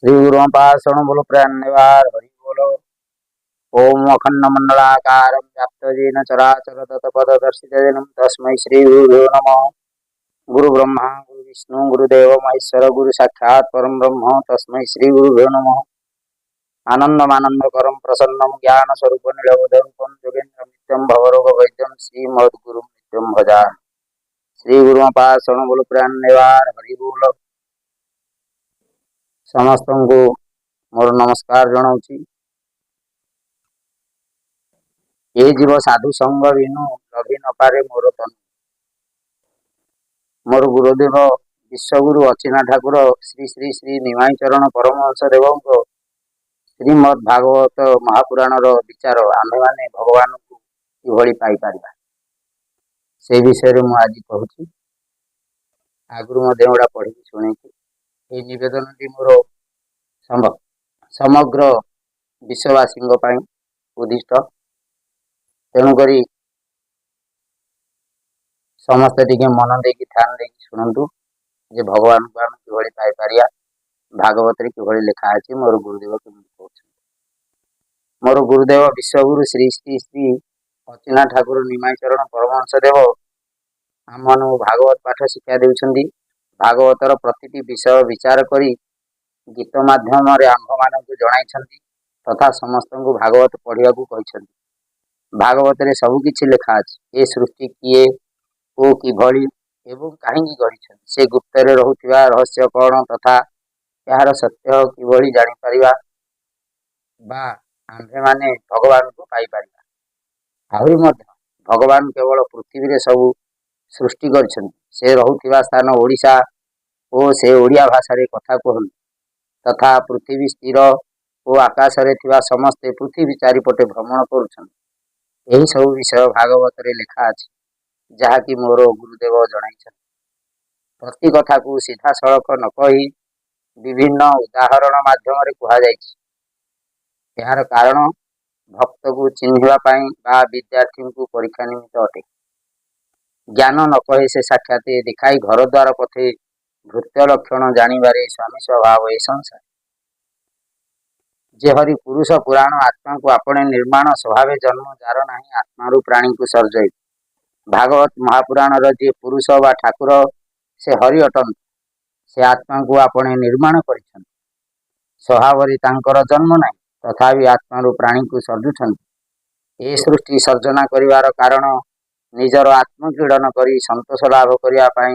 श्री गुरु पाषण बोलो प्रयाण निवार हरि बोलो। ओम अखंड मंडलाकारं व्याप्तजेन चराचर तत्पददर्शितजनं तस्मै श्री गुरुभ्यो नमः। गुरु ब्रह्मा गुरु विष्णु गुरुदेव महेश्वर गुरु साक्षात् परम ब्रह्म तस्मै श्री गुरुभ्यो नमः। आनंदमानंदकरं प्रसन्नं ज्ञान स्वरूप निरवधरूपं योगेन्द्र नित्यं भवरोग वैद्यं श्रीमद्गुरु नित्यं भजा। श्री गुरु पाषण बोलो प्रयाण निवार हरि बोलो। समस्त को मोर नमस्कार जनाऊँगी। ये जीव साधु संग बिनु लभि न पारे मोर तनु। मोर गुरुदेव विश्वगुरु अचिना ठाकुर श्री श्री श्री निमाई चरण परमहंस देव श्रीमद् भागवत महापुराण विचार आम्भे माने भगवान को किभली पाई परिबा से विषय में आज कहूँ। आगु गोटा पढ़ी शुणी ये निवेदन मोर समग्र विश्ववासी उद्दिष्ट। तेणुक समस्ते टिके मन देकी ध्यान देकी शुणु जे भगवान को आम कि पाई पारिया। भागवत कि लिखा है मोर गुरुदेव कमी कहते। मोर गुरुदेव विश्वगुरु श्री श्री श्री अचिना ठाकुर निमाई चरण परमहंस देव आम मान भागवत पाठ शिक्षा देउछंदी। भागवतर प्रतिटी विषय विचार करी गीत माध्यम आंभ मान जन तथा समस्त को भागवत पढ़ा कहते। भागवत रे सब किछि लिखा अछि। ए सृष्टि किए ओ किभली एवं काहींकी गढ़ी से गुप्त रे रहुथिबा रहस्य कौन तथा यार सत्य किभली जानि परिबा बा आंभे माने भगवान को पाई परिबा। आहुरी मध्य भगवान केवल पृथ्वी रे सब सृष्टि करछन। से रहुथिबा स्थान ओडिशा ओ से ओडिया भाषा रे कथा कहन तथा पृथ्वी स्थिर ओ आकाश रे थिबा समस्त पृथ्वी चारिपटे भ्रमण करुछन। यही सब विषय भागवत रे लिखा अछि जहाँकि मोर गुरुदेव जनाई। प्रति कथा को सीधा सड़क न कही विभिन्न उदाहरण माध्यम यार कारण भक्त को चिन्हवा बा विद्यार्थी को परीक्षा निमित्त अटे। ज्ञान न कहे से साक्षात दिखाई घर द्वार पथे भृत्य लक्षण जानिबारे स्वामी स्वभाव ए संसार। जे हरि पुरुष पुराण आत्मा को आपणे निर्माण स्वभाव जन्म जार नहीं आत्मारू प्राणी को सर्जय। भागवत महापुराण जे पुरुष बा ठाकुर से हरि अटंत से आत्मा को आपणे निर्माण कर स्वभाव तांकर जन्म नहीं तथापि आत्मारू प्राणी को सर्जुछन। ए सृष्टि सर्जना करिवार कारण निजर आत्मक्रीडन करी संतोष लाभ करिया पई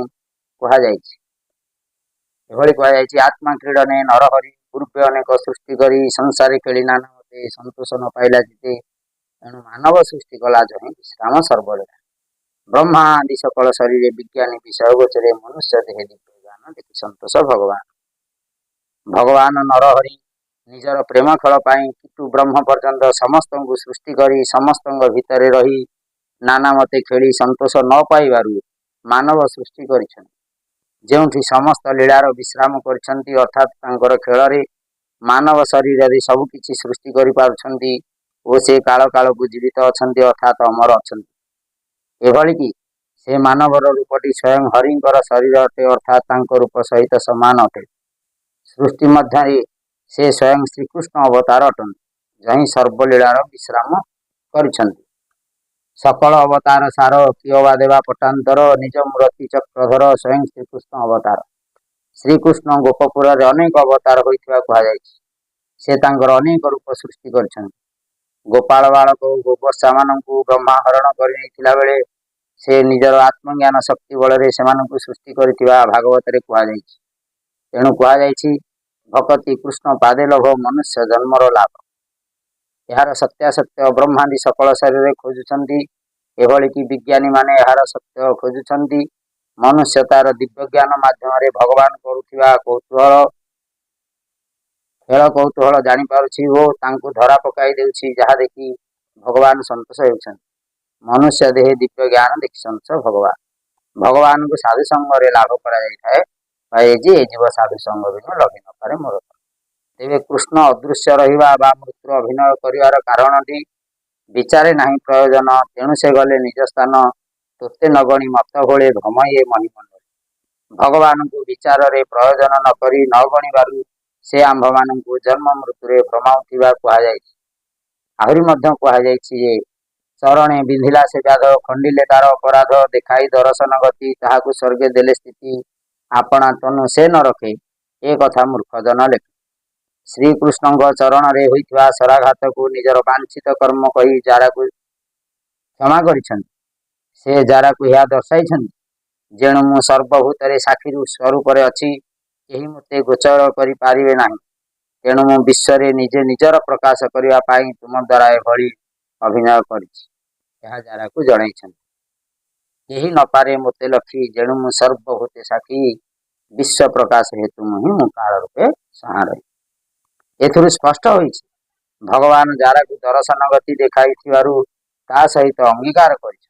कहुଯାଇଛି। आत्मा क्रीडने नरहरि पूर्वे अनेक सृष्टि करी संसार खेली नाना मते संतोष न पाइला जिते एणु मानव सृष्टि कला जही विश्राम सर्वलेखा। ब्रह्मा आदि सकल शरीर विज्ञानी विषय गोचरे मनुष्य देह दिव्य ज्ञान देखि संतोष भगवान। भगवान नरहरि निजर प्रेम खेल कितु ब्रह्म पर्यंत समस्त को सृष्टि करी समस्त भितर रही नाना मते खेली संतोष न पाइबारु मानव सृष्टि करिछन। जेउठी समस्त लीलार विश्राम करछंती अर्थात तांकर खेल रे मानव शरीर रे सब किछि सृष्टि करि पारुछंती ओ से काल काल को जीवित अछंती अर्थात अमर अछंती। एभली कि से मानवर रूपटी स्वयं हरिंकर शरीर अटे अर्थात तांकर रूप सहित समान अटे। सृष्टि मध्य से स्वयं श्रीकृष्ण अवतार अटन जही सर्वलीलार विश्राम करिछंती। सकल अवतार सार किवा देवा पटान्तर निज मूर्ति चक्रधर स्वयं श्रीकृष्ण अवतार। श्रीकृष्ण गोपपुर अनेक अवतार होइथिबा कहुଯାଇଛି। से तांकर अनेक रूप सृष्टि करछन। गोपाल बालक गोवर्षा मानू ब्रह्मा हरण कर बेले से निजर आत्मज्ञान शक्ति बल से सृष्टि करथिबा भागवत रे कहुଯାଇଛି। तेणु कहुଯାଇଛି भक्ति कृष्ण पादे लभ मनुष्य जन्मर लाभ। यार सत्यासत्य ब्रह्मादि सकल शरीर खोजुचंती एभली कि विज्ञानी माने यार सत्य खोजुचंती। मनुष्य तार दिव्य ज्ञान माध्यम भगवान करुथिबा कौतूहल जानी पारुछि ओ तांको धरा पकाई देउछि जहा देखि भगवान संतोष हेउछन। मनुष्य देह दिव्य ज्ञान देखि संतोष भगवान को साधु संग रे लाभ करा जाय थाए जे जीव साधु संग बिनु लभि न पारे मोर। तेबे कृष्ण अदृश्य रहिबा बा मृत्यु अभिनय करिवार कारणटी विचारे नहीं प्रयोजन। तेणु से गले निज स्थान तोते नगणी मत भोले भमये महिमंडल। भगवान को विचार रे प्रयोजन न करी न गणिबारु ସେ ଆମ୍ଭମାନଙ୍କୁ ଜନ୍ମ ମୃତ୍ୟୁରେ ଭ୍ରମାଉଥିବା କୁହାଯାଇଛି। ଆହୁରି ମଧ୍ୟ କୁହାଯାଇଛି ଯେ ଚରଣେ ବିନ୍ଧିଲା ସେ ବ୍ୟାଧ, ଖଣ୍ଡିଲେ ତାର ଅପରାଧ, ଦେଖାଇ ଦର୍ଶନ ଗତି, ତାହାକୁ ସ୍ୱର୍ଗେ ଦେଲେ ସ୍ଥିତି, ଆପଣା ତନୁ ସେ ନ ରଖେ, ଏ କଥା ମୂର୍ଖ ଜନ ଲେଖେ। ଶ୍ରୀକୃଷ୍ଣଙ୍କ ଚରଣରେ ହୋଇଥିବା ଶରାଘାତକୁ ନିଜର ବାଞ୍ଛିତ କର୍ମ କହି ଯାରାକୁ କ୍ଷମା କରିଛନ୍ତି। ସେ ଯାରାକୁ ଏହା ଦର୍ଶାଇଛନ୍ତି, ଯେଣୁ ମୁଁ ସର୍ବଭୂତରେ ସାକ୍ଷୀ ସ୍ୱରୂପରେ ଅଛି, କେହି ମୋତେ ଗୋଚର କରିପାରିବେ ନାହିଁ। ତେଣୁ ମୁଁ ବିଶ୍ୱରେ ନିଜେ ନିଜର ପ୍ରକାଶ କରିବା ପାଇଁ ତୁମ ଦ୍ୱାରା ଏଭଳି ଅଭିନୟ କରିଛି, ଏହା ଯାରାକୁ ଜଣାଇଛନ୍ତି। କେହି ନପାରେ ମୋତେ ଲଖି, ଯେଣୁ ମୁଁ ସର୍ବଭୂତେ ସାକ୍ଷୀ, ବିଶ୍ୱ ପ୍ରକାଶ ହେତୁ ମୁଁ ହିଁ ମୁଁ କାଳ ରୂପେ ସଂହାର। ଏଥିରୁ ସ୍ପଷ୍ଟ ହୋଇଛି ଭଗବାନ ଯାରାକୁ ଦର୍ଶନ ଗତି ଦେଖାଇଥିବାରୁ ତା ସହିତ ଅଙ୍ଗୀକାର କରିଛନ୍ତି।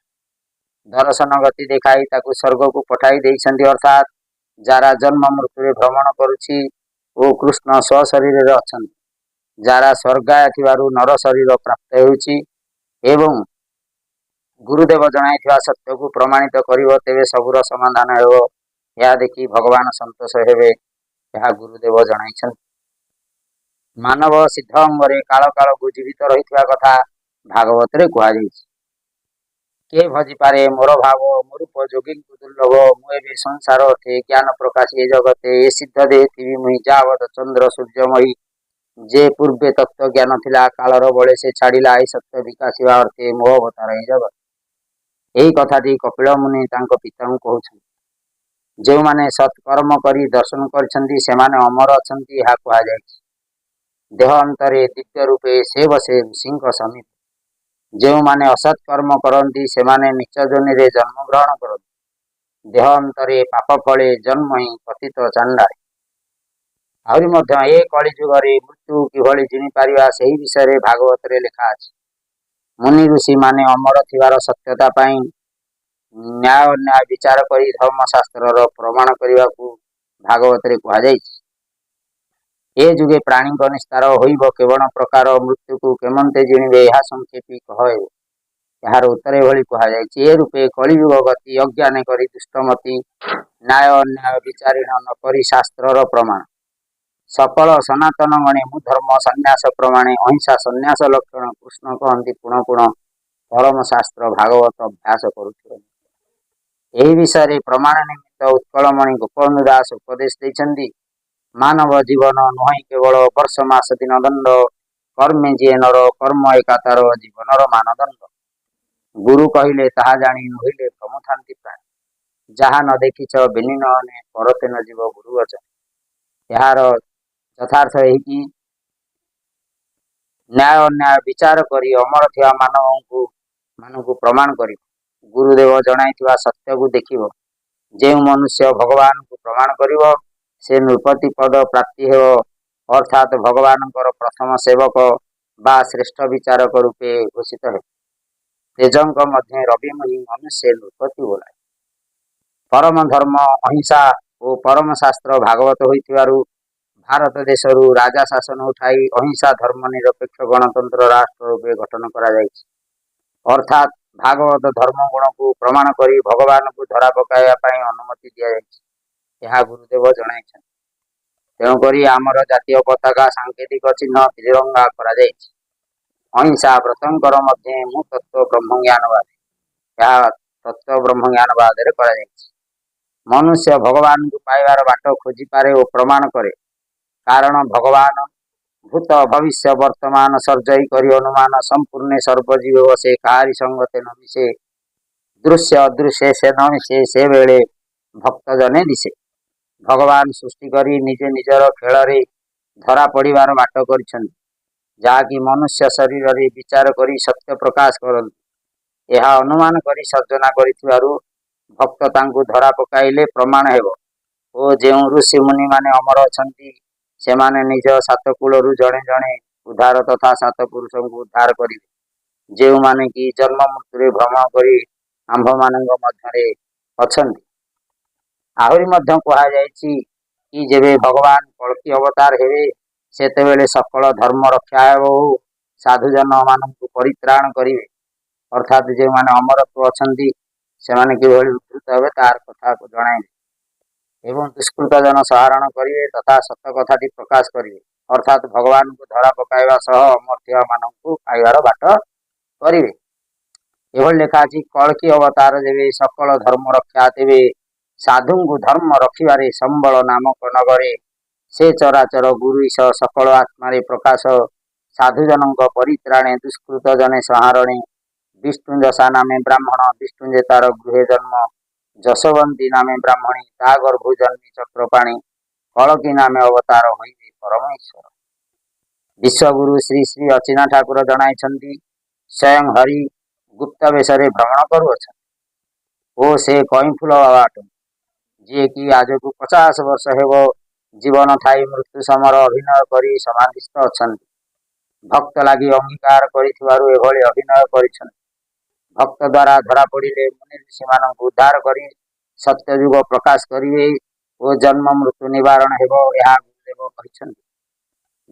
ଦର୍ଶନ ଗତି ଦେଖାଇ ତାକୁ ସ୍ୱର୍ଗକୁ ପଠାଇ ଦେଇଛନ୍ତି, ଅର୍ଥାତ୍ ଯାରା ଜନ୍ମ ମୃତ୍ୟୁରେ ଭ୍ରମଣ କରୁଛି ଓ କୃଷ୍ଣ ସ୍ୱଶରୀରରେ ଅଛନ୍ତି। ଯାରା ସ୍ୱର୍ଗାୟ ଥିବାରୁ ନର ଶରୀର ପ୍ରାପ୍ତ ହେଉଛି ଏବଂ ଗୁରୁଦେବ ଜଣାଇଥିବା ସତ୍ୟକୁ ପ୍ରମାଣିତ କରିବ, ତେବେ ସବୁର ସମାଧାନ ହେବ। ଏହା ଦେଖି ଭଗବାନ ସନ୍ତୋଷ ହେବେ, ଏହା ଗୁରୁଦେବ ଜଣାଇଛନ୍ତି। ମାନବ ସିଦ୍ଧ ଅଙ୍ଗରେ କାଳ କାଳକୁ ଜୀବିତ ରହିଥିବା କଥା ଭାଗବତରେ କୁହାଯାଇଛି। କିଏ ଭଜିପାରେ ମୋର ଭାବ, ମୋ ରୂପ ଯୋଗୀଙ୍କୁ ଦୁର୍ଲଭ, ମୁଁ ଏବେ ସଂସାର ଅର୍ଥେ ଜ୍ଞାନ ପ୍ରକାଶ ଏ ଜଗତେ, ଏ ସିଦ୍ଧ ଦେହ ଥିବି ମୁହିଁ ଯାବତ ଚନ୍ଦ୍ର ସୂର୍ଯ୍ୟମୟୀ। ଯେ ପୂର୍ବେ ତତ୍ତ୍ୱ ଜ୍ଞାନ ଥିଲା, କାଳର ବଳେ ସେ ଛାଡ଼ିଲା, ଏ ସତ୍ୟ ବିକାଶିବା ଅର୍ଥେ ମୋହ ଅବତାର ଏ ଜଗତ। ଏହି କଥାଟି କପିଳ ମୁନି ତାଙ୍କ ପିତାଙ୍କୁ କହୁଛନ୍ତି। ଯେଉଁମାନେ ସତ୍କର୍ମ କରି ଦର୍ଶନ କରିଛନ୍ତି ସେମାନେ ଅମର ଅଛନ୍ତି, ଏହା କୁହାଯାଇଛି। ଦେହ ଅନ୍ତରେ ଦିବ୍ୟ ରୂପେ ସେ ବସେ ଋଷିଙ୍କ ସମୀପ। ଯେଉଁମାନେ ଅସତ୍ କର୍ମ କରନ୍ତି ସେମାନେ ନିଚ ଯୋନିରେ ଜନ୍ମଗ୍ରହଣ କରନ୍ତି। ଦେହ ଅନ୍ତରେ ପାପ ଫଳେ ଜନ୍ମ ହିଁ ପତିତ ଚାଣ୍ଡାଳେ। ଆହୁରି ମଧ୍ୟ ଏ କଳି ଯୁଗରେ ମୃତ୍ୟୁ କିଭଳି ଜିଣିପାରିବା ସେହି ବିଷୟରେ ଭାଗବତରେ ଲେଖା ଅଛି। ମୁନି ଋଷିମାନେ ଅମର ଥିବାର ସତ୍ୟତା ପାଇଁ ନ୍ୟାୟ ଅନ୍ୟାୟ ବିଚାର କରି ଧର୍ମଶାସ୍ତ୍ରର ପ୍ରମାଣ କରିବାକୁ ଭାଗବତରେ କୁହାଯାଇଛି। ଏ ଯୁଗେ ପ୍ରାଣୀଙ୍କ ନିସ୍ତାର ହୋଇବ କେବଳ ପ୍ରକାର, ମୃତ୍ୟୁକୁ କେମନ୍ତେ ଜିଣିବେ ଏହା ସଂକ୍ଷେପୀ କହ। ଏହାର ଉତ୍ତର ଏଭଳି କୁହାଯାଇଛି। ଏ ରୂପେ କଳିଯୁଗ ଗତି ଅଜ୍ଞାନେ କରି ଦୁଷ୍ଟମତି, ନ୍ୟାୟ ଅନ୍ୟାୟ ବିଚାରିଣ ନ କରି ଶାସ୍ତ୍ରର ପ୍ରମାଣ। ସକଳ ସନାତନ ଗଣେ ମୁଁ ଧର୍ମ ସନ୍ନ୍ୟାସ ପ୍ରମାଣେ, ଅହିଂସା ସନ୍ନ୍ୟାସ ଲକ୍ଷଣ କୃଷ୍ଣ କହନ୍ତି ପୁଣ ପୁଣ, ପରମ ଶାସ୍ତ୍ର ଭାଗବତ ଅଭ୍ୟାସ କରୁଥିବ। ଏହି ବିଷୟରେ ପ୍ରମାଣ ନିମିତ୍ତ ଉତ୍କଳମଣି ଗୋପବନ୍ଧୁ ଦାସ ଉପଦେଶ ଦେଇଛନ୍ତି। ମାନବ ଜୀବନ ନୁହେଁ କେବଳ ବର୍ଷ ମାସ ଦିନ ଦଣ୍ଡ, କର୍ମେ ଯିଏ ନର କର୍ମ ଏକା ତାର ଜୀବନର ମାନଦଣ୍ଡ। ଗୁରୁ କହିଲେ ତାହା ଜାଣି ନୋହିଲେ ପ୍ରମୁଥାନ୍ତି ପ୍ରାଣୀ, ଯାହା ନ ଦେଖିଛ ବେନି ନୟନେ ପରତେ ନ ଯିବ ଗୁରୁ ବଚନ। ଏହାର ଯଥାର୍ଥ ଏହିକି ନ୍ୟାୟ ଅନ୍ୟାୟ ବିଚାର କରି ଅମର ଥିବା ମାନଙ୍କୁ ପ୍ରମାଣ କରିବ। ଗୁରୁଦେବ ଜଣାଇଥିବା ସତ୍ୟକୁ ଦେଖିବ। ଯେଉଁ ମନୁଷ୍ୟ ଭଗବାନଙ୍କୁ ପ୍ରମାଣ କରିବ ସେ ନୃପତି ପଦ ପ୍ରାପ୍ତି ହେବ, ଅର୍ଥାତ୍ ଭଗବାନଙ୍କର ପ୍ରଥମ ସେବକ ବା ଶ୍ରେଷ୍ଠ ବିଚାରକ ରୂପେ ଘୋଷିତ ହେବ। ତେଜଙ୍କ ମଧ୍ୟ ରବିମୁନି ମନୁଷ୍ୟ ନୃପତି ବୋଲାଏ। ପରମ ଧର୍ମ ଅହିଂସା ଓ ପରମ ଶାସ୍ତ୍ର ଭାଗବତ ହୋଇଥିବାରୁ ଭାରତ ଦେଶରୁ ରାଜା ଶାସନ ଉଠାଇ ଅହିଂସା ଧର୍ମ ନିରପେକ୍ଷ ଗଣତନ୍ତ୍ର ରାଷ୍ଟ୍ର ରୂପେ ଗଠନ କରାଯାଇଛି। ଅର୍ଥାତ୍ ଭାଗବତ ଧର୍ମ ଗୁଣକୁ ପ୍ରମାଣ କରି ଭଗବାନଙ୍କୁ ଧରା ପକାଇବା ପାଇଁ ଅନୁମତି ଦିଆଯାଇଛି, ଏହା ଗୁରୁଦେବ ଜଣାଇଛନ୍ତି। ତେଣୁକରି ଆମର ଜାତୀୟ ପତାକା ସାଙ୍କେତିକ ଚିହ୍ନ ତ୍ରିରଙ୍ଗା କରାଯାଇଛି। ଅହିଂସା ବ୍ରତଙ୍କର ମଧ୍ୟ ମୁଁ ତତ୍ତ୍ୱ ବ୍ରହ୍ମଜ୍ଞାନବାଦ, ଏହା ତତ୍ତ୍ୱ ବ୍ରହ୍ମଜ୍ଞାନବାଦରେ କରାଯାଇଛି। ମନୁଷ୍ୟ ଭଗବାନଙ୍କୁ ପାଇବାର ବାଟ ଖୋଜିପାରେ ଓ ପ୍ରମାଣ କରେ, କାରଣ ଭଗବାନ ଭୂତ ଭବିଷ୍ୟ ବର୍ତ୍ତମାନ ସର୍ଜଇ କରି ଅନୁମାନ, ସମ୍ପୂର୍ଣ୍ଣେ ସର୍ବଜୀବ ବସେ କାହାରି ସଙ୍ଗତେ ନ ମିଶେ, ଦୃଶ୍ୟ ଅଦୃଶ୍ୟ ସେ ନ ମିଶେ ସେ ବେଳେ ଭକ୍ତ ଜନେ ଦିଶେ। ଭଗବାନ ସୃଷ୍ଟି କରି ନିଜେ ନିଜର ଖେଳରେ ଧରା ପଡ଼ିବାର ବାଟ କରିଛନ୍ତି, ଯାହାକି ମନୁଷ୍ୟ ଶରୀରରେ ବିଚାର କରି ସତ୍ୟ ପ୍ରକାଶ କରନ୍ତି। ଏହା ଅନୁମାନ କରି ସର୍ଜନା କରିଥିବାରୁ ଭକ୍ତ ତାଙ୍କୁ ଧରା ପକାଇଲେ ପ୍ରମାଣ ହେବ। ଓ ଯେଉଁ ଋଷି ମୁନିମାନେ ଅମର ଅଛନ୍ତି ସେମାନେ ନିଜ ସାତ କୂଳରୁ ଜଣେ ଜଣେ ଉଦ୍ଧାର ତଥା ସାତ ପୁରୁଷଙ୍କୁ ଉଦ୍ଧାର କରିବେ, ଯେଉଁମାନେ କି ଜନ୍ମ ମୃତ୍ୟୁରେ ଭ୍ରମଣ କରି ଆମ୍ଭମାନଙ୍କ ମଧ୍ୟରେ ଅଛନ୍ତି। ଆହୁରି ମଧ୍ୟ କୁହାଯାଇଛି କି ଯେବେ ଭଗବାନ କଳ୍କି ଅବତାର ହେବେ ସେତେବେଳେ ସକଳ ଧର୍ମ ରକ୍ଷା ହେବ ଓ ସାଧୁଜନ ମାନଙ୍କୁ ପରିତ୍ରାଣ କରିବେ। ଅର୍ଥାତ୍ ଯେଉଁମାନେ ଅମରତ୍ୱ ଅଛନ୍ତି ସେମାନେ କିଭଳି ଉଦ୍ଧୃତ ହେବେ ତାହାର କଥା ଜଣାଇବେ। ଏବଂ ଦୁଷ୍କୃତ ଜନ ସହାରଣ କରିବେ ତଥା ସତ କଥାଟି ପ୍ରକାଶ କରିବେ, ଅର୍ଥାତ୍ ଭଗବାନଙ୍କୁ ଧରା ପକାଇବା ସହ ଅମର୍ତ୍ୟ ମାନଙ୍କୁ ପାଇବାର ବାଟ କରିବେ। ଏଭଳି ଲେଖା ଅଛି, କଳକି ଅବତାର ଯେବେ ସକଳ ଧର୍ମ ରକ୍ଷା ତେବେ ସାଧୁଙ୍କୁ ଧର୍ମ ରଖିବାରେ ସମ୍ବଳ ନାମକ ନଗରେ ସେ ଚରାଚର ଗୁରୁ ଈଶ ସକଳ ଆତ୍ମାରେ ପ୍ରକାଶ ସାଧୁଜନଙ୍କ ପରିତ୍ରାଣେ ଦୁଷ୍କୃତ ଜନେ ସଂହାରଣେ ବିଷ୍ଣୁ ଯଶା ନାମେ ବ୍ରାହ୍ମଣ ବିଷ୍ଣୁ ତାର ଗୃହେ ଜନ୍ମ ଯଶୋବନ୍ତୀ ନାମେ ବ୍ରାହ୍ମଣୀ ତା ଗର୍ଭୁ ଜନ୍ମୀ ଚକ୍ରପାଣୀ କଳକି ନାମେ ଅବତାର ହୋଇବେ ପରମେଶ୍ୱର। ବିଶ୍ୱଗୁରୁ ଶ୍ରୀ ଶ୍ରୀ ଅଚିନା ଠାକୁର ଜଣାଇଛନ୍ତି, ସ୍ୱୟଂ ହରି ଗୁପ୍ତ ବେଶରେ ଭ୍ରମଣ କରୁଅଛନ୍ତି ଓ ସେ କଇଁଫୁଲ ବାବା ଅଟନ୍ତି, ଯିଏକି ଆଜକୁ 50 ବର୍ଷ ହେବ ଜୀବନ ଥାଇ ମୃତ୍ୟୁ ସମର ଅଭିନୟ କରି ସମାଧିସ୍ଥ ଅଛନ୍ତି। ଭକ୍ତ ଲାଗି ଅଙ୍ଗୀକାର କରିଥିବାରୁ ଏଭଳି ଅଭିନୟ କରିଛନ୍ତି। ଭକ୍ତ ଦ୍ୱାରା ଧରା ପଡ଼ିଲେ ମୁନି ଋଷିମାନଙ୍କୁ ଉଦ୍ଧାର କରି ସତ୍ୟଯୁଗ ପ୍ରକାଶ କରିବେ ଓ ଜନ୍ମ ମୃତ୍ୟୁ ନିବାରଣ ହେବ, ଏହା ଗୁରୁଦେବ କହିଛନ୍ତି।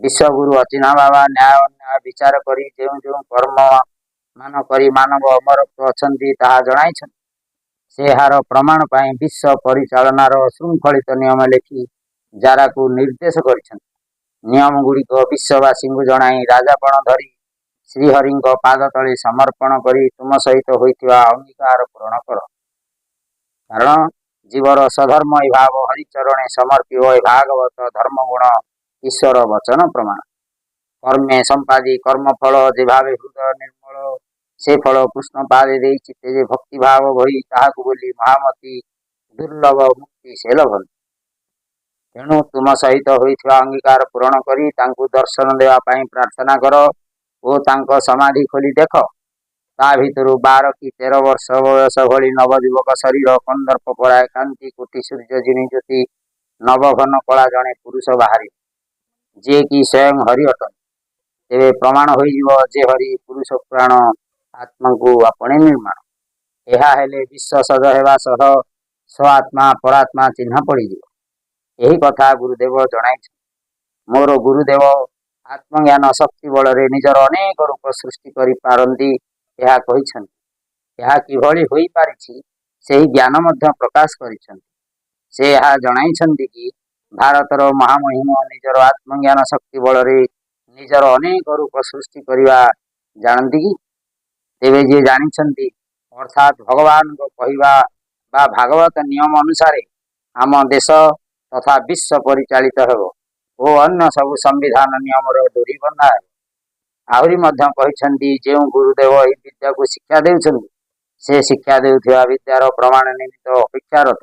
ବିଶ୍ୱଗୁରୁ ଅଚିହ୍ନା ବାବା ନ୍ୟାୟ ଅନ୍ୟାୟ ବିଚାର କରି ଯେଉଁ ଯେଉଁ କର୍ମ ମାନ କରି ମାନବ ଅମରତ୍ୱ ଅଛନ୍ତି ତାହା ଜଣାଇଛନ୍ତି। ସେ ଏହାର ପ୍ରମାଣ ପାଇଁ ବିଶ୍ୱ ପରିଚାଳନାର ଶୃଙ୍ଖଳିତ ନିୟମ ଲେଖି ଜାରାକୁ ନିର୍ଦ୍ଦେଶ କରିଛନ୍ତି। ନିୟମ ଗୁଡ଼ିକ ବିଶ୍ୱବାସୀଙ୍କୁ ଜଣାଇ ରାଜାପଣ ଧରି ଶ୍ରୀହରିଙ୍କ ପାଦ ତଳେ ସମର୍ପଣ କରି ତୁମ ସହିତ ହୋଇଥିବା ଅଙ୍ଗୀକାର ପୂରଣ କର। କାରଣ ଜୀବର ସଧର୍ମ ଏ ଭାବ ହରିଚରଣେ ସମର୍ପିବ ଏ ଭାଗବତ ଧର୍ମଗୁଣ ଈଶ୍ୱର ବଚନ ପ୍ରମାଣ। କର୍ମେ ସମ୍ପାଦି କର୍ମଫଳ ଯେ ଭାବେ ହୃଦୟ ନିର୍ମଳ ସେ ଫଳ କୃଷ୍ଣ ପାଦେ ଦେଇଛି ତେଜେ ଭକ୍ତିଭାବ ଭରି ତାହାକୁ ବୋଲି ମହାମତି ଦୁର୍ଲଭ ମୁକ୍ତି ସେ ଲଭନ୍ତି। ତେଣୁ ତୁମ ସହିତ ହୋଇଥିବା ଅଙ୍ଗୀକାର ପୂରଣ କରି ତାଙ୍କୁ ଦର୍ଶନ ଦେବା ପାଇଁ ପ୍ରାର୍ଥନା କର ଓ ତାଙ୍କ ସମାଧି ଖୋଲି ଦେଖ। ତା ଭିତରୁ 12 କି 13 ବର୍ଷ ବୟସ ଭଳି ନବଯୁବକ ଶରୀର କନ୍ଦର୍ପ ପରାୟ କାନ୍ତି କୋଟି ସୂର୍ଯ୍ୟ ଜିଣି ଜ୍ୟୋତି ନବଘନ କଳା ଜଣେ ପୁରୁଷ ବାହାରିବ, ଯିଏକି ସ୍ୱୟଂ ହରି ଅଟନ୍ତି। ତେବେ ପ୍ରମାଣ ହୋଇଯିବ ଯେ ହରି ପୁରୁଷ ପୁରାଣ ଆତ୍ମାଙ୍କୁ ଆପଣେ ନିର୍ମାଣ। ଏହା ହେଲେ ବିଶ୍ୱ ସଜ ହେବା ସହ ସ୍ୱ ଆତ୍ମା ପରାତ୍ମା ଚିହ୍ନା ପଡ଼ିଯିବ। ଏହି କଥା ଗୁରୁଦେବ ଜଣାଇଛନ୍ତି। ମୋର ଗୁରୁଦେବ ଆତ୍ମଜ୍ଞାନ ଶକ୍ତି ବଳରେ ନିଜର ଅନେକ ରୂପ ସୃଷ୍ଟି କରିପାରନ୍ତି ଏହା କହିଛନ୍ତି। ଏହା କିଭଳି ହୋଇପାରିଛି ସେହି ଜ୍ଞାନ ମଧ୍ୟ ପ୍ରକାଶ କରିଛନ୍ତି। ସେ ଏହା ଜଣାଇଛନ୍ତି କି ଭାରତର ମହାମହିମ ନିଜର ଆତ୍ମଜ୍ଞାନ ଶକ୍ତି ବଳରେ ନିଜର ଅନେକ ରୂପ ସୃଷ୍ଟି କରିବା ଜାଣନ୍ତି କି? ତେବେ ଯିଏ ଜାଣିଛନ୍ତି ଅର୍ଥାତ୍ ଭଗବାନଙ୍କ କହିବା ବା ଭାଗବତ ନିୟମ ଅନୁସାରେ ଆମ ଦେଶ ତଥା ବିଶ୍ୱ ପରିଚାଳିତ ହେବ ଓ ଅନ୍ୟ ସବୁ ସମ୍ବିଧାନ ନିୟମର ଡୋରି ବନ୍ଧା ହେବ। ଆହୁରି ମଧ୍ୟ କହିଛନ୍ତି, ଯେଉଁ ଗୁରୁଦେବ ଏହି ବିଦ୍ୟାକୁ ଶିକ୍ଷା ଦେଉଛନ୍ତି ସେ ଶିକ୍ଷା ଦେଉଥିବା ବିଦ୍ୟାର ପ୍ରମାଣ ନିମିତ୍ତ ଅପେକ୍ଷାରତ।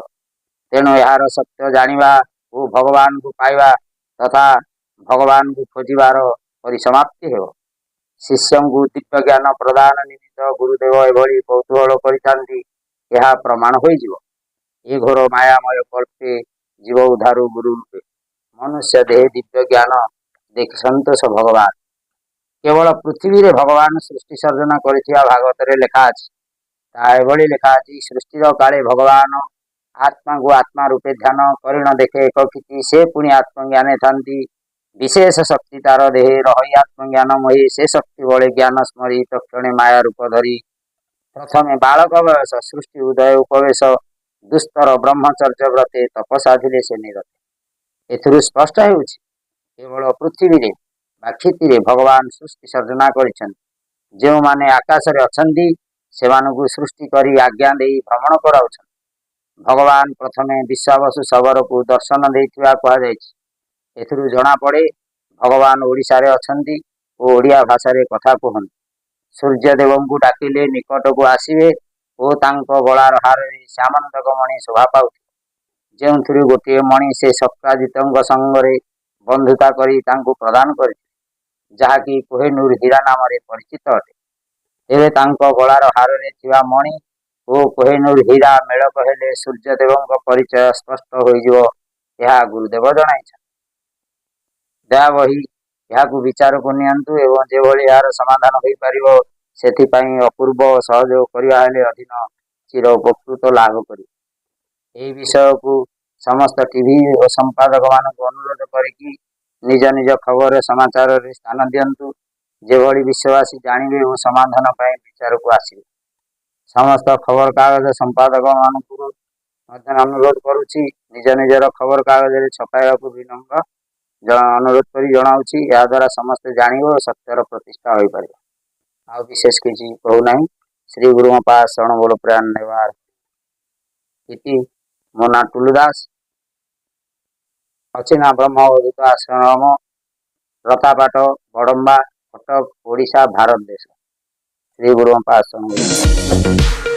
ତେଣୁ ଏହାର ସତ୍ୟ ଜାଣିବା ଓ ଭଗବାନଙ୍କୁ ପାଇବା ତଥା ଭଗବାନଙ୍କୁ ଖୋଜିବାର ପରିସମାପ୍ତି ହେବ। ଶିଷ୍ୟଙ୍କୁ ଦିବ୍ୟ ଜ୍ଞାନ ପ୍ରଦାନ ନିମିତ୍ତ ଗୁରୁଦେବ ଏଭଳି କୌତୂହଳ କରିଥାନ୍ତି, ଏହା ପ୍ରମାଣ ହୋଇଯିବ। ଏ ଘୋର ମାୟାମୟ କଳ୍ପେ ଜୀବ ଉଦ୍ଧାରୁ ଗୁରୁ ରୂପେ ମନୁଷ୍ୟ ଦେହେ ଦିବ୍ୟ ଜ୍ଞାନ ଦେଖି ସନ୍ତୋଷ ଭଗବାନ। କେବଳ ପୃଥିବୀରେ ଭଗବାନ ସୃଷ୍ଟି ସର୍ଜନ କରିଥିବା ଭାଗବତରେ ଲେଖା ଅଛି। ତାହା ଏଭଳି ଲେଖା ଅଛି, ସୃଷ୍ଟିର କାଳେ ଭଗବାନ ଆତ୍ମାକୁ ଆତ୍ମା ରୂପେ ଧ୍ୟାନ କରିଣ ଦେଖେ ଏକକିତି ସେ ପୁଣି ଆତ୍ମଜ୍ଞାନେ ଥାନ୍ତି ବିଶେଷ ଶକ୍ତି ତାର ଦେହେ ରହି ଆତ୍ମଜ୍ଞାନ ମୋହି ସେ ଶକ୍ତି ବଳେ ଜ୍ଞାନ ସ୍ମରି ତକ୍ଷଣେ ମାୟା ରୂପ ଧରି ପ୍ରଥମେ ବାଳକ ବୟସ ସୃଷ୍ଟି ଉଦୟ ଉପବେଶ ଦୁସ୍ତର ବ୍ରହ୍ମଚର୍ଯ୍ୟ ବ୍ରତେ ତପସାଧିଲେ ସେ ନିରତେ। ଏଥିରୁ ସ୍ପଷ୍ଟ ହେଉଛି କେବଳ ପୃଥିବୀରେ ବା କ୍ଷିତିରେ ଭଗବାନ ସୃଷ୍ଟି ସର୍ଜନା କରିଛନ୍ତି। ଯେଉଁମାନେ ଆକାଶରେ ଅଛନ୍ତି ସେମାନଙ୍କୁ ସୃଷ୍ଟି କରି ଆଜ୍ଞା ଦେଇ ଭ୍ରମଣ କରାଉଛନ୍ତି। ଭଗବାନ ପ୍ରଥମେ ବିଶ୍ୱାବସୁ ଶବରକୁ ଦର୍ଶନ ଦେଇଥିବା କୁହାଯାଇଛି। ଏଥିରୁ ଜଣାପଡ଼େ ଭଗବାନ ଓଡ଼ିଶାରେ ଅଛନ୍ତି ଓ ଓଡ଼ିଆ ଭାଷାରେ କଥା କୁହନ୍ତି। ସୂର୍ଯ୍ୟଦେବଙ୍କୁ ଡାକିଲେ ନିକଟକୁ ଆସିବେ ଓ ତାଙ୍କ ଗଳାର ହାରରେ ଶ୍ୟାମନ୍ତକ ମଣି ଶୋଭା ପାଉଥିବ, ଯେଉଁଥିରୁ ଗୋଟିଏ ମଣି ସେ ସତ୍ରାଜିତଙ୍କ ସଙ୍ଗରେ ବନ୍ଧୁତା କରି ତାଙ୍କୁ ପ୍ରଦାନ କରିଥିଲେ, ଯାହାକି କୋହିନୂର ହୀରା ନାମରେ ପରିଚିତ ଅଟେ। ତେବେ ତାଙ୍କ ଗଳାର ହାରରେ ଥିବା ମଣି ଓ କୋହିନୂର ହୀରା ମେଳକ ହେଲେ ସୂର୍ଯ୍ୟଦେବଙ୍କ ପରିଚୟ ସ୍ପଷ୍ଟ ହୋଇଯିବ, ଏହା ଗୁରୁଦେବ ଜଣାଇଛନ୍ତି। ଦୟାବହି ଏହାକୁ ବିଚାରକୁ ନିଅନ୍ତୁ ଏବଂ ଯେଭଳି ଏହାର ସମାଧାନ ହୋଇପାରିବ ସେଥିପାଇଁ ଅପୂର୍ବ ସହଯୋଗ କରିବା ହେଲେ ଅଧୀନ ଚିର ଉପକୃତ ଲାଭ କରିବ। ଏହି ବିଷୟକୁ ସମସ୍ତ ଟିଭି ଓ ସମ୍ପାଦକମାନଙ୍କୁ ଅନୁରୋଧ କରିକି ନିଜ ନିଜ ଖବର ସମାଚାରରେ ସ୍ଥାନ ଦିଅନ୍ତୁ, ଯେଭଳି ବିଶ୍ୱବାସୀ ଜାଣିବେ ଓ ସମାଧାନ ପାଇଁ ବିଚାରକୁ ଆସିବେ। ସମସ୍ତ ଖବରକାଗଜ ସମ୍ପାଦକମାନଙ୍କୁ ମଧ୍ୟ ଅନୁରୋଧ କରୁଛି, निज निजर खबर कागज छपाइवा विनम्र अनुरोध कर जनाऊँगी। या द्वारा समस्ते जानिब और सत्यर प्रतिष्ठा हो पार। आ विशेष किसी कहूना श्री गुरु पास शरण बोल प्रयाण नेवार इति। मो ना टुलु दास अच्छी ना ब्रह्मवधूत आश्रम रतापाट बड़म्बा कटक ओडिशा भारत देश। श्री गुरु पास शरण।